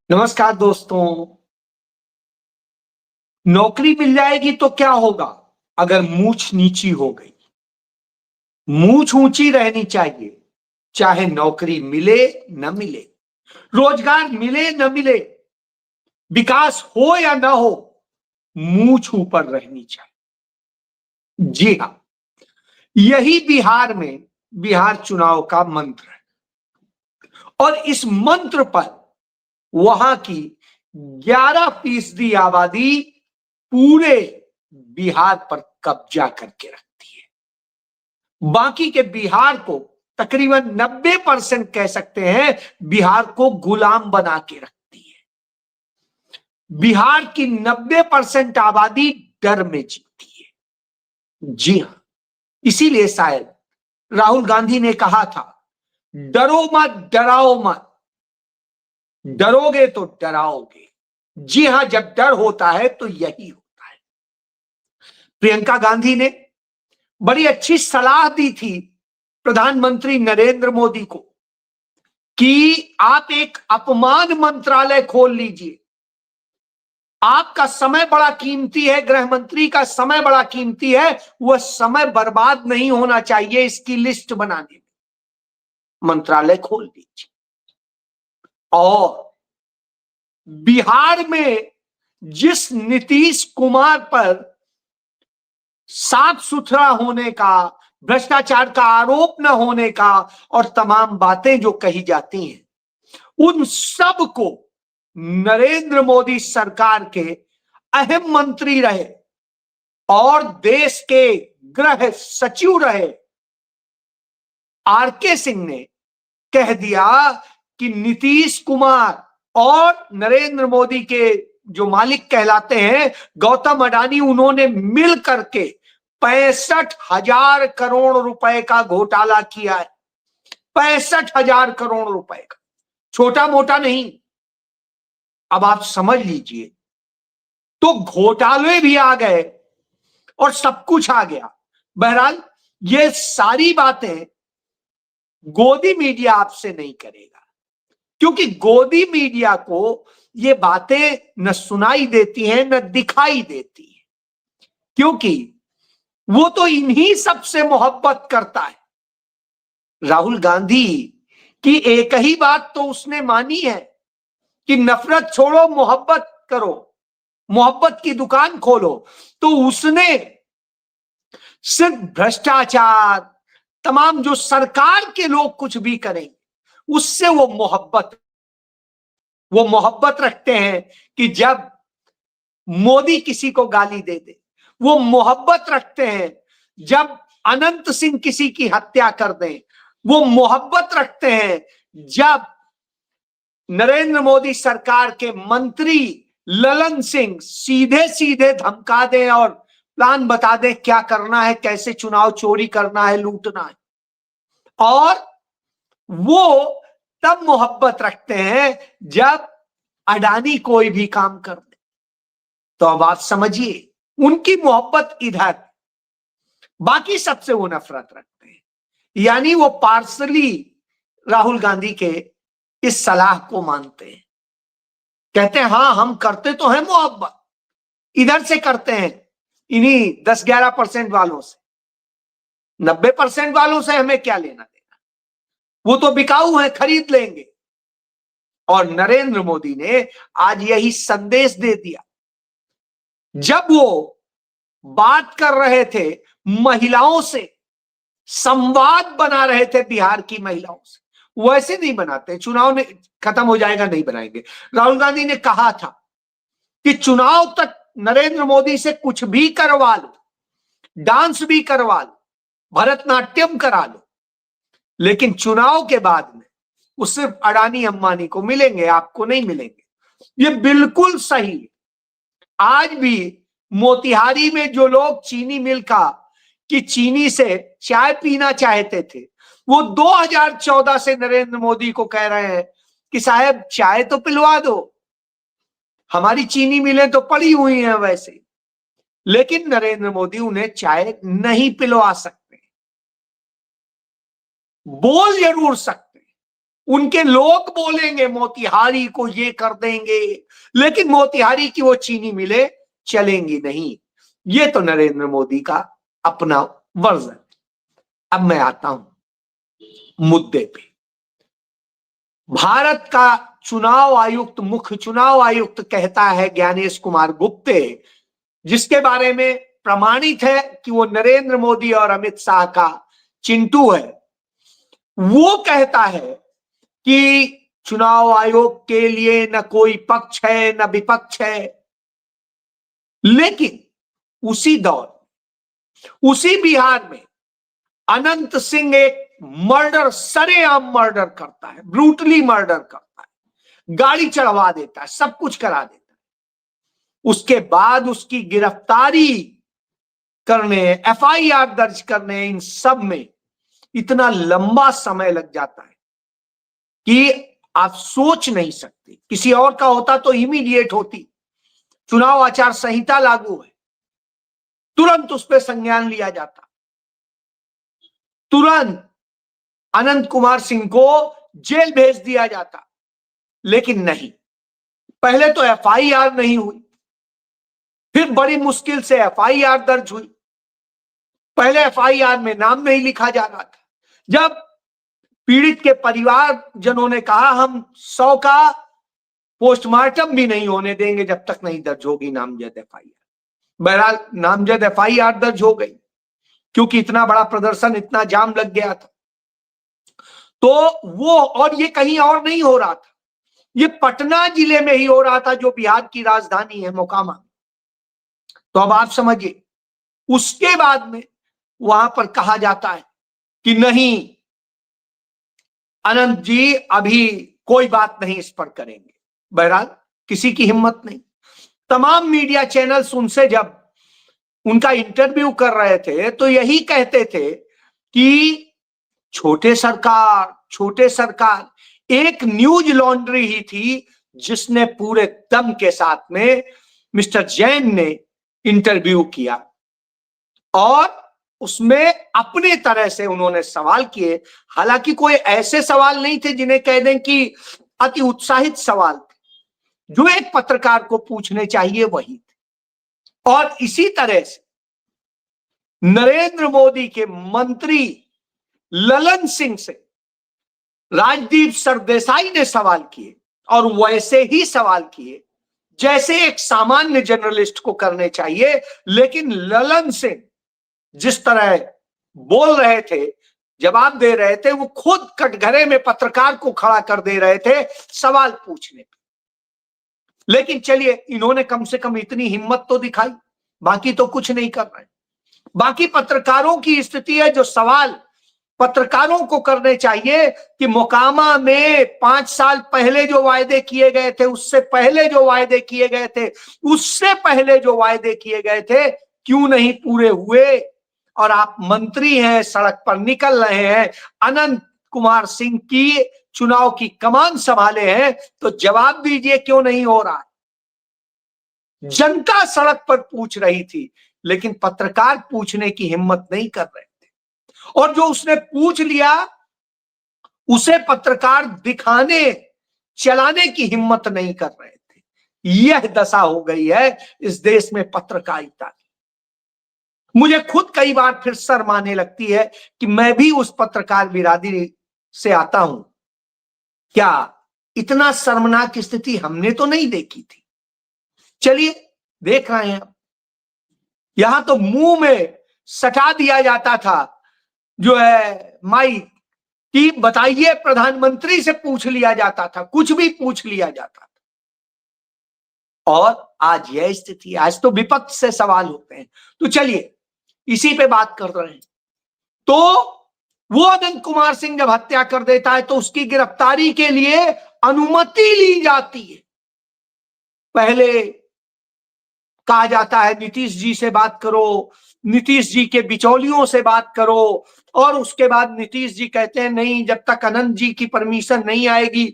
नमस्कार दोस्तों। नौकरी मिल जाएगी तो क्या होगा अगर मूंछ नीची हो गई। मूंछ ऊंची रहनी चाहिए, चाहे नौकरी मिले न मिले, रोजगार मिले न मिले, विकास हो या ना हो, मूंछ ऊपर रहनी चाहिए। जी हां, यही बिहार चुनाव का मंत्र है। और इस मंत्र पर वहां की 11% आबादी पूरे बिहार पर कब्जा करके रखती है। बाकी के बिहार को तकरीबन 90% कह सकते हैं, बिहार को गुलाम बना के रखती है। बिहार की 90% आबादी डर में जीती है। जी हां, इसीलिए शायद राहुल गांधी ने कहा था, डरो मत, डराओ मत, डरोगे तो डराओगे। जी हां, जब डर होता है तो यही होता है। प्रियंका गांधी ने बड़ी अच्छी सलाह दी थी प्रधानमंत्री नरेंद्र मोदी को कि आप एक अपमान मंत्रालय खोल लीजिए। आपका समय बड़ा कीमती है, गृह मंत्री का समय बड़ा कीमती है, वह समय बर्बाद नहीं होना चाहिए इसकी लिस्ट बनाने में। मंत्रालय खोल दीजिए। और बिहार में जिस नीतीश कुमार पर साफ सुथरा होने का, भ्रष्टाचार का आरोप न होने का और तमाम बातें जो कही जाती हैं, उन सब को नरेंद्र मोदी सरकार के अहम मंत्री रहे और देश के गृह सचिव रहे आरके सिंह ने कह दिया कि नीतीश कुमार और नरेंद्र मोदी के जो मालिक कहलाते हैं गौतम अडानी, उन्होंने मिल करके 65,000 करोड़ रुपए का घोटाला किया है। 65,000 करोड़ रुपए का, छोटा मोटा नहीं। अब आप समझ लीजिए, तो घोटाले भी आ गए और सब कुछ आ गया। बहरहाल ये सारी बातें गोदी मीडिया आपसे नहीं करेगा, क्योंकि गोदी मीडिया को ये बातें न सुनाई देती हैं न दिखाई देती है, क्योंकि वो तो इन्हीं सबसे मोहब्बत करता है। राहुल गांधी की एक ही बात तो उसने मानी है कि नफरत छोड़ो, मोहब्बत करो, मोहब्बत की दुकान खोलो। तो उसने सिर्फ भ्रष्टाचार, तमाम जो सरकार के लोग कुछ भी करें उससे वो मोहब्बत रखते हैं कि जब मोदी किसी को गाली दे दे। वो मोहब्बत रखते हैं जब अनंत सिंह किसी की हत्या कर दें। वो मोहब्बत रखते हैं जब नरेंद्र मोदी सरकार के मंत्री ललन सिंह सीधे सीधे धमका दें और प्लान बता दें क्या करना है, कैसे चुनाव चोरी करना है, लूटना है। और वो तब मोहब्बत रखते हैं जब अडानी कोई भी काम कर दे। तो अब आप समझिए, उनकी मोहब्बत इधर, बाकी सबसे वो नफरत रखते हैं। यानी वो पार्सली राहुल गांधी के इस सलाह को मानते हैं। कहते हैं हाँ, हम करते तो हैं मोहब्बत, इधर से करते हैं इन्हीं 10-11% वालों से, 90% वालों से हमें क्या लेना देना, वो तो बिकाऊ है, खरीद लेंगे। और नरेंद्र मोदी ने आज यही संदेश दे दिया जब वो बात कर रहे थे महिलाओं से, संवाद बना रहे थे बिहार की महिलाओं से। वैसे नहीं बनाते, चुनाव ने खत्म हो जाएगा नहीं बनाएंगे। राहुल गांधी ने कहा था कि चुनाव तक नरेंद्र मोदी से कुछ भी करवा लो, डांस भी करवा लो, भरतनाट्यम करा लो, लेकिन चुनाव के बाद में वो सिर्फ अडानी अंबानी को मिलेंगे, आपको नहीं मिलेंगे। ये बिल्कुल सही है। आज भी मोतिहारी में जो लोग चीनी मिल की चीनी से चाय पीना चाहते थे, वो 2014 से नरेंद्र मोदी को कह रहे हैं कि साहब चाय तो पिलवा दो, हमारी चीनी मिलें तो पड़ी हुई हैं वैसे। लेकिन नरेंद्र मोदी उन्हें चाय नहीं पिलवा सकते, बोल जरूर सकते, उनके लोग बोलेंगे मोतिहारी को ये कर देंगे, लेकिन मोतिहारी की वो चीनी मिले चलेंगी नहीं। ये तो नरेंद्र मोदी का अपना वर्जन। अब मैं आता हूं मुद्दे पे। भारत का चुनाव आयुक्त, मुख्य चुनाव आयुक्त कहता है ज्ञानेश कुमार गुप्ते, जिसके बारे में प्रमाणित है कि वो नरेंद्र मोदी और अमित शाह का चिंटू है, वो कहता है कि चुनाव आयोग के लिए न कोई पक्ष है न विपक्ष है। लेकिन उसी दौर, उसी बिहार में अनंत सिंह एक मर्डर, सरेआम मर्डर करता है, ब्रूटली मर्डर करता है, गाड़ी चढ़वा देता है, सब कुछ करा देता है। उसके बाद उसकी गिरफ्तारी करने, एफआईआर दर्ज करने, इन सब में इतना लंबा समय लग जाता है कि आप सोच नहीं सकते। किसी और का होता तो इमीडिएट होती। चुनाव आचार संहिता लागू है, तुरंत उस पर संज्ञान लिया जाता, तुरंत अनंत कुमार सिंह को जेल भेज दिया जाता। लेकिन नहीं, पहले तो एफआईआर नहीं हुई, फिर बड़ी मुश्किल से एफआईआर दर्ज हुई। पहले एफआईआर में नाम नहीं लिखा जा रहा था। जब पीड़ित के परिवारजनों ने कहा हम 100 का पोस्टमार्टम भी नहीं होने देंगे जब तक नहीं दर्ज होगी नामजद एफआईआर। बहरहाल नामजद एफआईआर दर्ज हो गई, क्योंकि इतना बड़ा प्रदर्शन, इतना जाम लग गया था। तो वो, और ये कहीं और नहीं हो रहा था, ये पटना जिले में ही हो रहा था, जो बिहार की राजधानी है मोकामा। तो अब आप समझिए, उसके बाद में वहां पर कहा जाता है कि नहीं अनंत जी अभी कोई बात नहीं इस पर करेंगे। बहरहाल किसी की हिम्मत नहीं। तमाम मीडिया चैनल्स उनसे जब उनका इंटरव्यू कर रहे थे तो यही कहते थे कि छोटे सरकार, छोटे सरकार। एक न्यूज लॉन्ड्री ही थी जिसने पूरे दम के साथ में मिस्टर जैन ने इंटरव्यू किया और उसमें अपने तरह से उन्होंने सवाल किए। हालांकि कोई ऐसे सवाल नहीं थे जिन्हें कह दें कि अति उत्साहित सवाल थे, जो एक पत्रकार को पूछने चाहिए वही थे। और इसी तरह से नरेंद्र मोदी के मंत्री ललन सिंह से राजदीप सरदेसाई ने सवाल किए, और वैसे ही सवाल किए जैसे एक सामान्य जर्नलिस्ट को करने चाहिए। लेकिन ललन सिंह जिस तरह बोल रहे थे, जवाब दे रहे थे, वो खुद कटघरे में पत्रकार को खड़ा कर दे रहे थे सवाल पूछने पे। लेकिन चलिए, इन्होंने कम से कम इतनी हिम्मत तो दिखाई, बाकी तो कुछ नहीं कर रहे। बाकी पत्रकारों की स्थिति है जो सवाल पत्रकारों को करने चाहिए कि मोकामा में 5 साल पहले जो वायदे किए गए थे, उससे पहले जो वायदे किए गए थे, उससे पहले जो वायदे किए गए थे, क्यों नहीं पूरे हुए? और आप मंत्री हैं, सड़क पर निकल रहे हैं, अनंत कुमार सिंह की चुनाव की कमान संभाले हैं, तो जवाब दीजिए क्यों नहीं हो रहा? जनता सड़क पर पूछ रही थी, लेकिन पत्रकार पूछने की हिम्मत नहीं कर रहे थे। और जो उसने पूछ लिया उसे पत्रकार दिखाने, चलाने की हिम्मत नहीं कर रहे थे। यह दशा हो गई है इस देश में पत्रकारिता की। मुझे खुद कई बार फिर शर्म आने लगती है कि मैं भी उस पत्रकार बिरादरी से आता हूं। क्या इतना शर्मनाक स्थिति हमने तो नहीं देखी थी। चलिए, देख रहे हैं, यहां तो मुंह में सटा दिया जाता था जो है माइक कि बताइए, प्रधानमंत्री से पूछ लिया जाता था, कुछ भी पूछ लिया जाता था। और आज यह स्थिति, आज तो विपक्ष से सवाल होते हैं। तो चलिए, इसी पे बात कर रहे हैं। तो वो अनंत कुमार सिंह जब हत्या कर देता है तो उसकी गिरफ्तारी के लिए अनुमति ली जाती है। पहले कहा जाता है नीतीश जी से बात करो, नीतीश जी के बिचौलियों से बात करो, और उसके बाद नीतीश जी कहते हैं नहीं, जब तक अनंत जी की परमिशन नहीं आएगी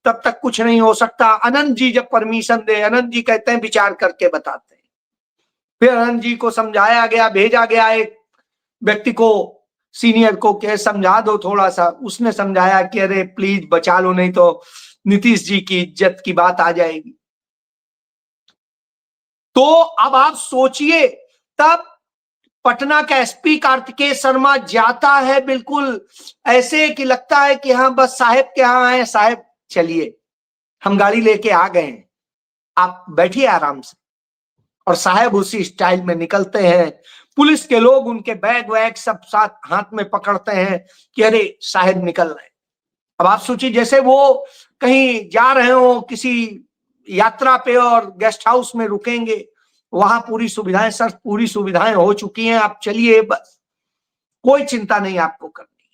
तब तक कुछ नहीं हो सकता। अनंत जी जब परमिशन दे, अनंत जी कहते हैं विचार करके बताते हैं। फिर अनंत जी को समझाया गया, भेजा गया एक व्यक्ति को सीनियर को कह समझा दो थोड़ा सा, उसने समझाया कि अरे प्लीज बचा लो, नहीं तो नीतीश जी की इज्जत की बात आ जाएगी। तो अब आप सोचिए, तब पटना का एसपी कार्तिकेय शर्मा जाता है बिल्कुल ऐसे कि लगता है कि हाँ बस साहब के यहाँ है, साहब चलिए हम गाड़ी लेके आ गए हैं, आप बैठिए आराम से। और साहब उसी स्टाइल में निकलते हैं, पुलिस के लोग उनके बैग वैग सब साथ हाथ में पकड़ते हैं कि अरे साहब निकल रहे हैं। अब आप सोचिए जैसे वो कहीं जा रहे हो किसी यात्रा पे और गेस्ट हाउस में रुकेंगे, वहां पूरी सुविधाएं, सर पूरी सुविधाएं हो चुकी हैं, आप चलिए बस, कोई चिंता नहीं आपको करनी,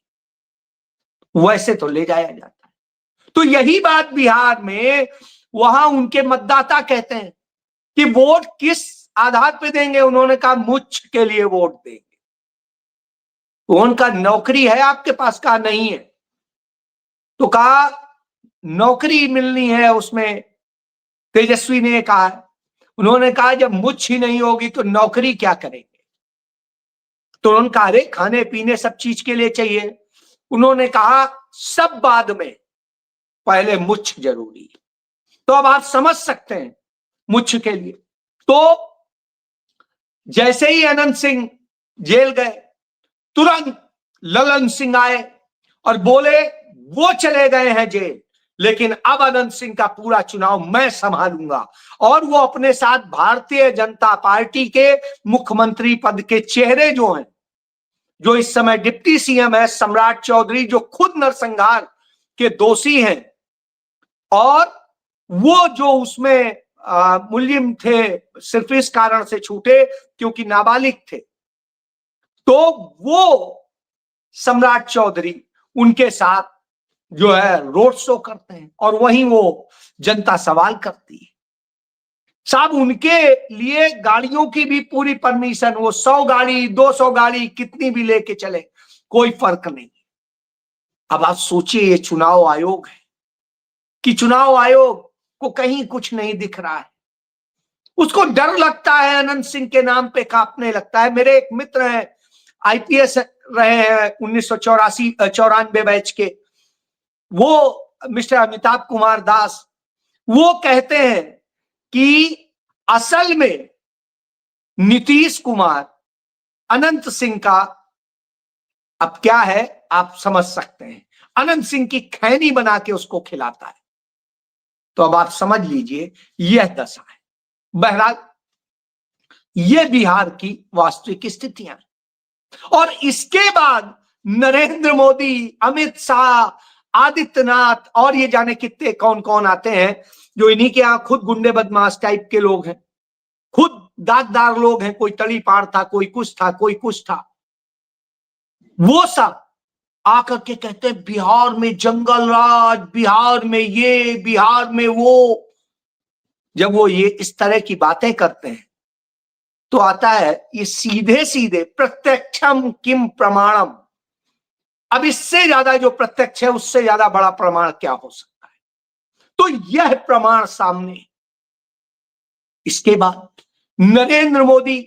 वैसे तो ले जाया जाता है। तो यही बात बिहार में वहां उनके मतदाता कहते हैं कि वोट किस आधार पे देंगे। उन्होंने कहा मुझ के लिए वोट देंगे। तो उनका नौकरी है आपके पास? कहा नहीं है। तो कहा नौकरी मिलनी है उसमें, तेजस्वी ने कहा। उन्होंने कहा जब मुझ ही नहीं होगी तो नौकरी क्या करेंगे? तो उन्होंने कहा अरे खाने पीने सब चीज के लिए चाहिए। उन्होंने कहा सब बाद में, पहले मुझ जरूरी है। तो अब आप समझ सकते हैं मुझ के लिए। तो जैसे ही अनंत सिंह जेल गए, तुरंत ललन सिंह आए और बोले वो चले गए हैं जेल, लेकिन अब अनंत सिंह का पूरा चुनाव मैं संभालूंगा। और वो अपने साथ भारतीय जनता पार्टी के मुख्यमंत्री पद के चेहरे जो हैं, जो इस समय डिप्टी सीएम है सम्राट चौधरी, जो खुद नरसंहार के दोषी हैं, और वो जो उसमें मुलजिम थे, सिर्फ इस कारण से छूटे क्योंकि नाबालिग थे, तो वो सम्राट चौधरी उनके साथ जो है रोड शो करते हैं और वहीं वो जनता सवाल करती है। साहब उनके लिए गाड़ियों की भी पूरी परमिशन, वो 100 गाड़ी 200 गाड़ी कितनी भी लेके चले, कोई फर्क नहीं। अब आप सोचिए ये चुनाव आयोग है कि चुनाव आयोग को कहीं कुछ नहीं दिख रहा है, उसको डर लगता है, अनंत सिंह के नाम पे कांपने लगता है। मेरे एक मित्र हैं, आईपीएस रहे हैं 1984-94 बैच के, वो मिस्टर अमिताभ कुमार दास, वो कहते हैं कि असल में नीतीश कुमार अनंत सिंह का अब क्या है आप समझ सकते हैं, अनंत सिंह की खैनी बना के उसको खिलाता है। तो अब आप समझ लीजिए यह दशा है। बहरहाल ये बिहार की वास्तविक स्थितियां हैं। और इसके बाद नरेंद्र मोदी, अमित शाह, आदित्यनाथ और ये जाने कितने कौन कौन आते हैं, जो इन्हीं के यहां खुद गुंडे बदमाश टाइप के लोग हैं, खुद दागदार लोग हैं, कोई तड़ी पार था, कोई कुछ था, कोई कुछ था, वो सब आकर के कहते हैं बिहार में जंगल राज, बिहार में ये, बिहार में वो। जब वो ये इस तरह की बातें करते हैं तो आता है ये सीधे सीधे प्रत्यक्षम किम प्रमाणम। अब इससे ज्यादा जो प्रत्यक्ष है उससे ज्यादा बड़ा प्रमाण क्या हो सकता है? तो यह प्रमाण सामने। इसके बाद नरेंद्र मोदी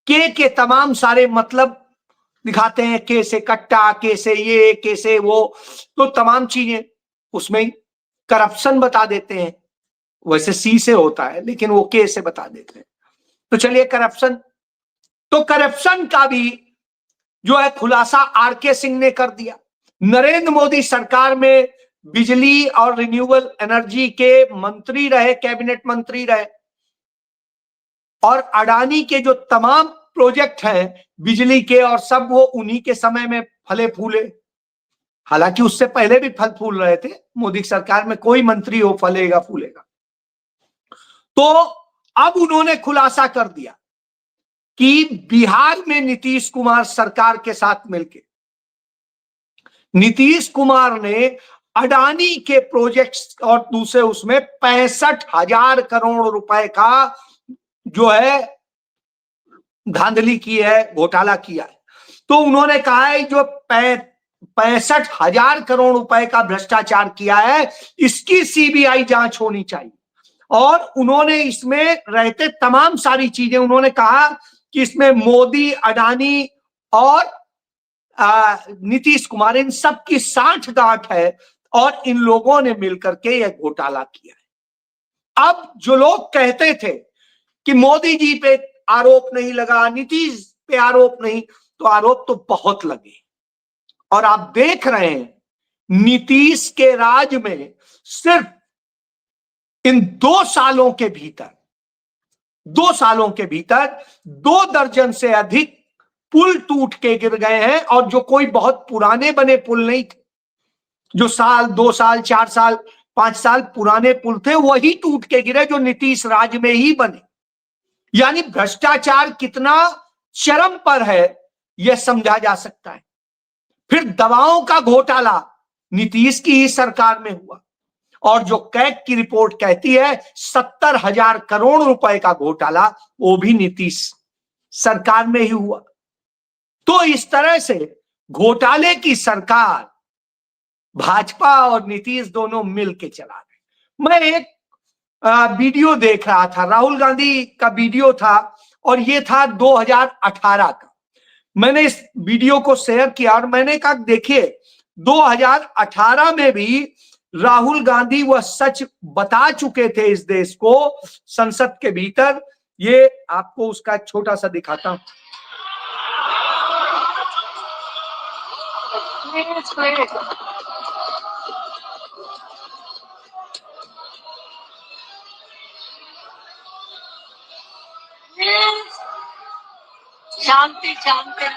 के तमाम सारे मतलब दिखाते हैं, के से कट्टा, के से ये, के से वो, तो तमाम चीजें उसमें करप्शन बता देते हैं। वैसे सी से होता है लेकिन वो के से बता देते हैं। तो चलिए करप्शन, तो करप्शन का भी जो है खुलासा आरके सिंह ने कर दिया। नरेंद्र मोदी सरकार में बिजली और रिन्यूएबल एनर्जी के मंत्री रहे, कैबिनेट मंत्री रहे, और अडानी के जो तमाम प्रोजेक्ट हैं बिजली के और सब, वो उन्हीं के समय में फले फूले। हालांकि उससे पहले भी फल फूल रहे थे, मोदी सरकार में कोई मंत्री हो फलेगा फूलेगा। तो अब उन्होंने खुलासा कर दिया कि बिहार में नीतीश कुमार सरकार के साथ मिलकर नीतीश कुमार ने अडानी के प्रोजेक्ट्स और दूसरे उसमें 65,000 करोड़ रुपए का जो है धांधली की है, घोटाला किया है। तो उन्होंने कहा है जो 65,000 करोड़ रुपए का भ्रष्टाचार किया है, इसकी सीबीआई जांच होनी चाहिए। और उन्होंने इसमें रहते तमाम सारी चीजें, उन्होंने कहा कि इसमें मोदी, अडानी और नीतीश कुमार, इन सब की साठगांठ है और इन लोगों ने मिलकर के यह घोटाला किया है। अब जो लोग कहते थे कि मोदी जी पे आरोप नहीं लगा, नीतीश पे आरोप नहीं, तो आरोप तो बहुत लगे। और आप देख रहे हैं नीतीश के राज में सिर्फ इन 2 सालों के भीतर 2 दर्जन से अधिक पुल टूट के गिर गए हैं। और जो कोई बहुत पुराने बने पुल नहीं थे, जो 2 साल 4 साल 5 साल पुराने पुल थे, वही टूट के गिरे जो नीतीश राज में ही बने। यानी भ्रष्टाचार कितना चरम पर है यह समझा जा सकता है। फिर दवाओं का घोटाला नीतीश की ही सरकार में हुआ, और जो कैग की रिपोर्ट कहती है 70,000 करोड़ रुपए का घोटाला, वो भी नीतीश सरकार में ही हुआ। तो इस तरह से घोटाले की सरकार भाजपा और नीतीश दोनों मिल के चला रहे। मैं एक वीडियो देख रहा था, राहुल गांधी का वीडियो था, और ये था 2018 का। मैंने इस वीडियो को शेयर किया और मैंने कहा देखिए 2018 में भी राहुल गांधी वह सच बता चुके थे इस देश को संसद के भीतर। ये आपको उसका छोटा सा दिखाता हूं। शांति शांति।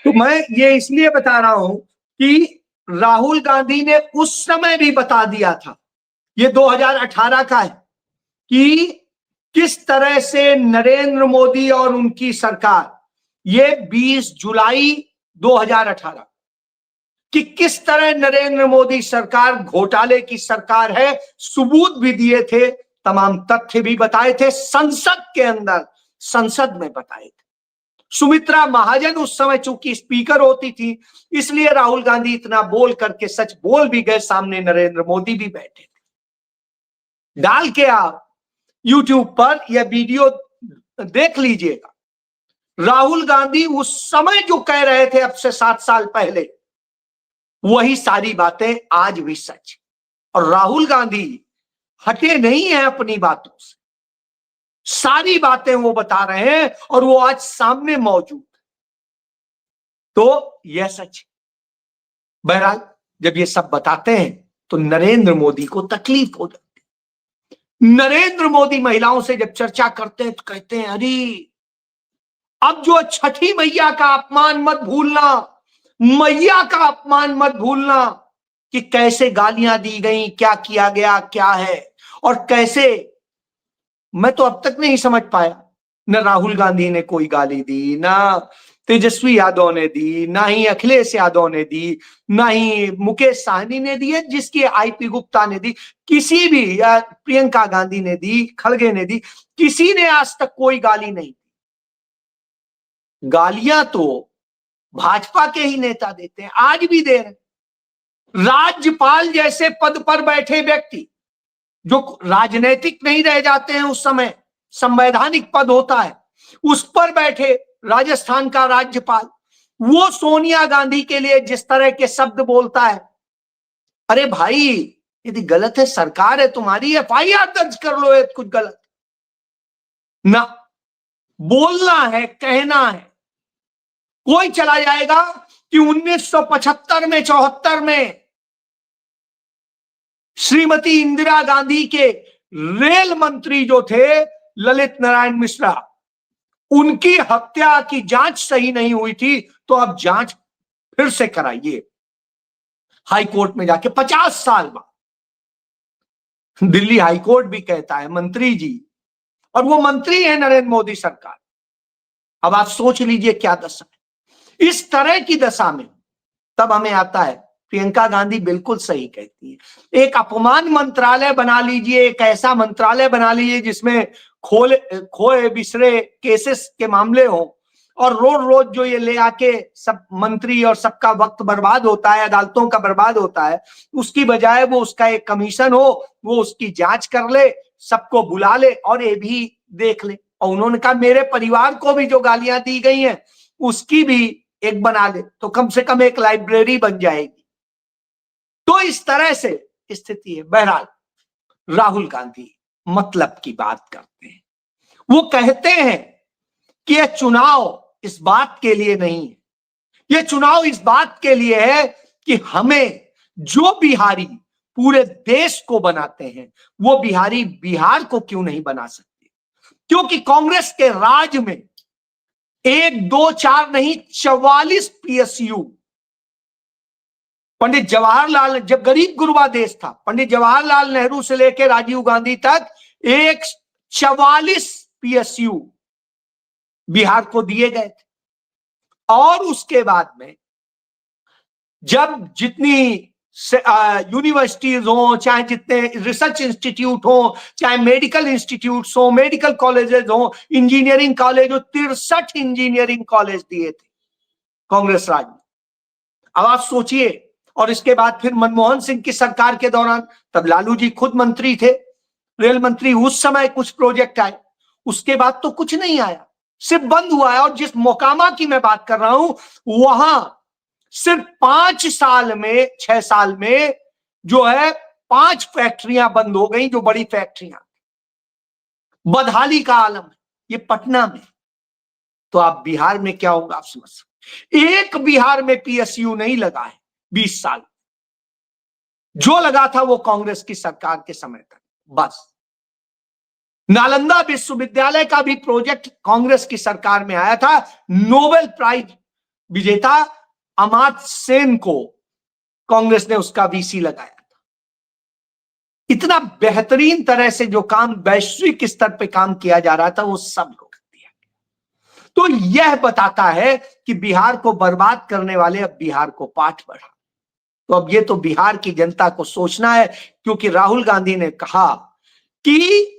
तो मैं ये इसलिए बता रहा हूं कि राहुल गांधी ने उस समय भी बता दिया था, ये 2018 का है, कि किस तरह से नरेंद्र मोदी और उनकी सरकार, ये 20 जुलाई 2018, कि किस तरह नरेंद्र मोदी सरकार घोटाले की सरकार है। सबूत भी दिए थे, तमाम तथ्य भी बताए थे, संसद के अंदर, संसद में बताए थे। सुमित्रा महाजन उस समय चूंकि स्पीकर होती थी, इसलिए राहुल गांधी इतना बोल करके सच बोल भी गए, सामने नरेंद्र मोदी भी बैठे थे। डाल के आप यूट्यूब पर यह वीडियो देख लीजिएगा। राहुल गांधी उस समय जो कह रहे थे अब से 7 साल पहले, वही सारी बातें आज भी सच। और राहुल गांधी हटे नहीं है अपनी बातों से, सारी बातें वो बता रहे हैं और वो आज सामने मौजूद। तो यह सच। बहरहाल जब ये सब बताते हैं तो नरेंद्र मोदी को तकलीफ हो जाती है। नरेंद्र मोदी महिलाओं से जब चर्चा करते हैं तो कहते हैं अरे अब जो छठी मैया का अपमान मत भूलना, मैया का अपमान मत भूलना, कि कैसे गालियां दी गई, क्या किया गया, क्या है और कैसे। मैं तो अब तक नहीं समझ पाया, न राहुल गांधी ने कोई गाली दी, ना तेजस्वी यादव ने दी, ना ही अखिलेश यादव ने दी, ना ही मुकेश सहनी ने दी है, जिसकी आईपी गुप्ता ने दी, किसी भी, या प्रियंका गांधी ने दी, खड़गे ने दी, किसी ने आज तक कोई गाली नहीं दी। गालियां तो भाजपा के ही नेता देते हैं, आज भी दे रहे। राज्यपाल जैसे पद पर बैठे व्यक्ति जो राजनीतिक नहीं रह जाते हैं, उस समय संवैधानिक पद होता है, उस पर बैठे राजस्थान का राज्यपाल, वो सोनिया गांधी के लिए जिस तरह के शब्द बोलता है, अरे भाई यदि गलत है, सरकार है तुम्हारी, एफआईआर दर्ज कर लो, कुछ गलत ना। बोलना है, कहना है। कोई चला जाएगा कि 1975 में 74 में श्रीमती इंदिरा गांधी के रेल मंत्री जो थे ललित नारायण मिश्रा, उनकी हत्या की जांच सही नहीं हुई थी, तो अब जांच फिर से कराइए हाई कोर्ट में जाके। 50 साल बाद दिल्ली हाई कोर्ट भी कहता है मंत्री जी, और वो मंत्री है नरेंद्र मोदी सरकार। अब आप सोच लीजिए क्या दशा है। इस तरह की दशा में तब हमें आता है, प्रियंका गांधी बिल्कुल सही कहती है, एक अपमान मंत्रालय बना लीजिए, एक ऐसा मंत्रालय बना लीजिए जिसमें खोए बिसरे केसेस के मामले हो, और रोज रोज जो ये ले आके सब मंत्री और सबका वक्त बर्बाद होता है, अदालतों का बर्बाद होता है, उसकी बजाय वो उसका एक कमीशन हो, वो उसकी जांच कर ले, सबको बुला ले और ये भी देख ले। और उन्होंने कहा मेरे परिवार को भी जो गालियां दी गई हैं उसकी भी एक बना ले, तो कम से कम एक लाइब्रेरी बन जाएगी। तो इस तरह से स्थिति है। बहरहाल राहुल गांधी मतलब की बात करते हैं। वो कहते हैं कि यह चुनाव इस बात के लिए नहीं है, यह चुनाव इस बात के लिए है कि हमें जो बिहारी पूरे देश को बनाते हैं वो बिहारी बिहार को क्यों नहीं बना सकते। क्योंकि कांग्रेस के राज में 1, 2, 4 नहीं 44 PSU, पंडित जवाहरलाल, जब गरीब गुरबा देश था, पंडित जवाहरलाल नेहरू से लेकर राजीव गांधी तक 44 PSU बिहार को दिए गए थे। और उसके बाद में जब जितनी यूनिवर्सिटीज हो, चाहे जितने रिसर्च इंस्टीट्यूट हो, चाहे मेडिकल इंस्टीट्यूट्स हो, मेडिकल कॉलेजेस हो, इंजीनियरिंग कॉलेज हो, 63 इंजीनियरिंग कॉलेज दिए थे कांग्रेस राज में। अब आप सोचिए, और इसके बाद फिर मनमोहन सिंह की सरकार के दौरान, तब लालू जी खुद मंत्री थे, रेल मंत्री, उस समय कुछ प्रोजेक्ट आए, उसके बाद तो कुछ नहीं आया, सिर्फ बंद हुआ है। और जिस मोकामा की मैं बात कर रहा हूं वहां सिर्फ 5 साल में, 6 साल में जो है 5 फैक्ट्रियां बंद हो गई, जो बड़ी फैक्ट्रियां। बदहाली का आलम है ये पटना में। तो आप बिहार में क्या होगा आप समझ सकते। एक बिहार में PSU नहीं लगा है 20 साल, जो लगा था वो कांग्रेस की सरकार के समय तक बस। नालंदा विश्वविद्यालय का भी प्रोजेक्ट कांग्रेस की सरकार में आया था, नोबेल प्राइज विजेता अमात्य सेन को कांग्रेस ने उसका VC लगाया था। इतना बेहतरीन तरह से जो काम वैश्विक स्तर पे काम किया जा रहा था वो सब रोक दिया गया। तो यह बताता है कि बिहार को बर्बाद करने वाले अब बिहार को पाठ पढ़ा। तो अब ये तो बिहार की जनता को सोचना है, क्योंकि राहुल गांधी ने कहा कि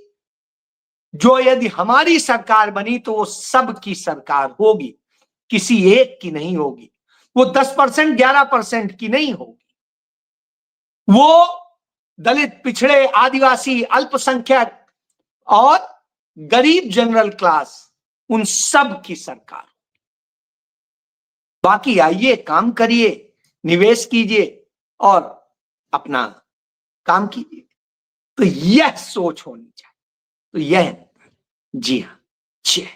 जो यदि हमारी सरकार बनी तो वो सबकी सरकार होगी, किसी एक की नहीं होगी। वो 10%, 11% की नहीं होगी, वो दलित, पिछड़े, आदिवासी, अल्पसंख्यक और गरीब जनरल क्लास, उन सब की सरकार। बाकी आइए, काम करिए, निवेश कीजिए और अपना काम कीजिए। तो यह सोच होनी चाहिए। तो यह, जी हाँ, जय